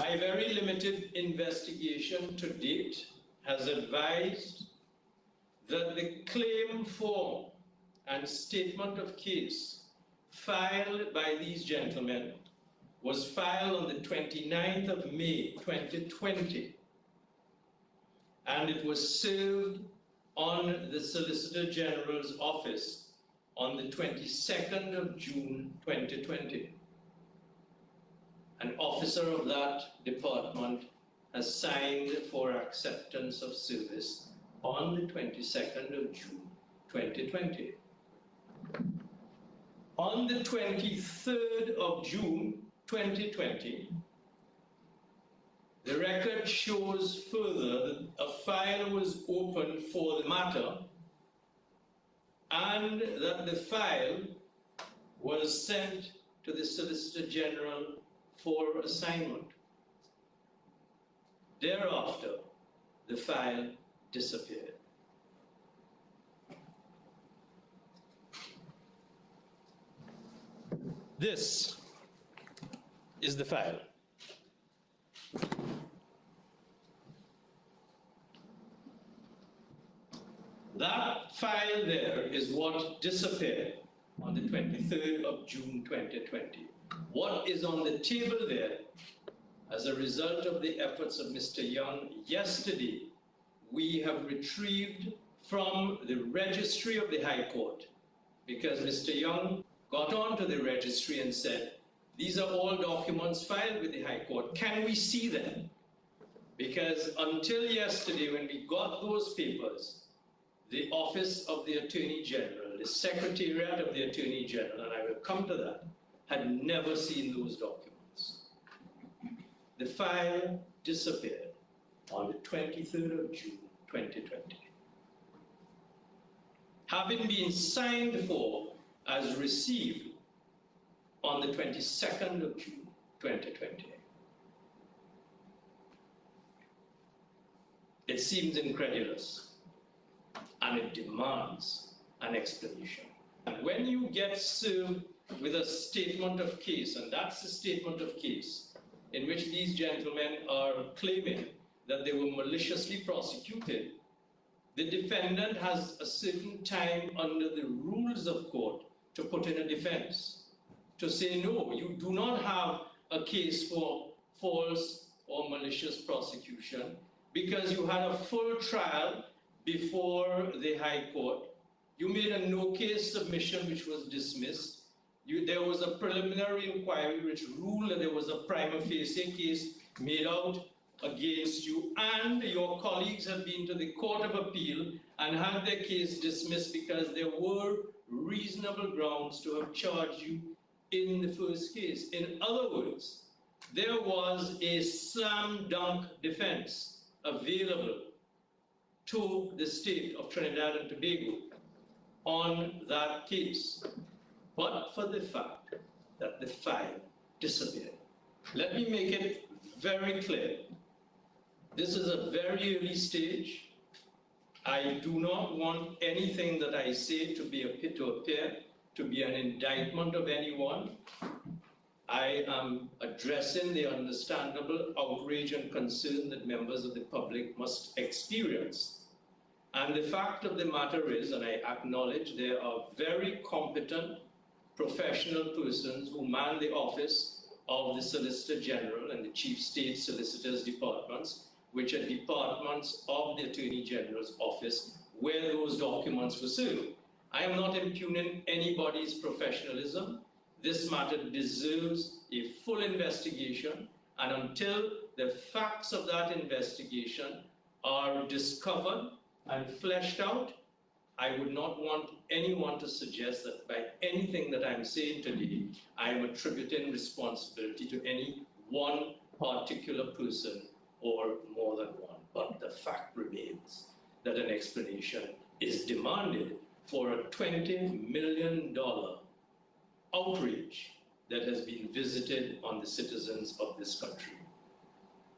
My very limited investigation to date has advised that the claim form and statement of case filed by these gentlemen was filed on the 29th of May, 2020, and it was served on the Solicitor General's office on the 22nd of June, 2020. An officer of that department has signed for acceptance of service on the 22nd of June, 2020. On the 23rd of June, 2020, the record shows further that a file was opened for the matter and that the file was sent to the Solicitor General for assignment. Thereafter, the file disappeared. This is the file. That file there is what disappeared on the 23rd of June 2020. What is on the table there, as a result of the efforts of Mr. Young yesterday, we have retrieved from the registry of the High Court, because Mr. Young got onto the registry and said, these are all documents filed with the High Court. Can we see them? Because until yesterday, when we got those papers, the Office of the Attorney General, the Secretariat of the Attorney General, and I will come to that, had never seen those documents. The file disappeared on the 23rd of June, 2020. Having been signed for as received on the 22nd of June, 2020. It seems incredulous, and it demands an explanation. And when you get served with a statement of case, and that's the statement of case in which these gentlemen are claiming that they were maliciously prosecuted, the defendant has a certain time under the rules of court to put in a defense, to say, no, you do not have a case for false or malicious prosecution because you had a full trial before the High Court. You made a no-case submission which was dismissed. There was a preliminary inquiry which ruled that there was a prima facie case made out against you, and your colleagues have been to the Court of Appeal and had their case dismissed because there were reasonable grounds to have charged you in the first case. In other words, there was a slam dunk defense available to the state of Trinidad and Tobago on that case, but for the fact that the file disappeared. Let me make it very clear. This is a very early stage. I do not want anything that I say to appear to be an indictment of anyone. I am addressing the understandable outrage and concern that members of the public must experience. And the fact of the matter is, and I acknowledge there are very competent professional persons who man the office of the Solicitor General and the Chief State Solicitor's departments, which are departments of the Attorney General's office, where those documents were served. I am not impugning anybody's professionalism. This matter deserves a full investigation, and until the facts of that investigation are discovered and fleshed out, I would not want anyone to suggest that by anything that I'm saying today, I am attributing responsibility to any one particular person or more than one. But the fact remains that an explanation is demanded for a $20 million outrage that has been visited on the citizens of this country.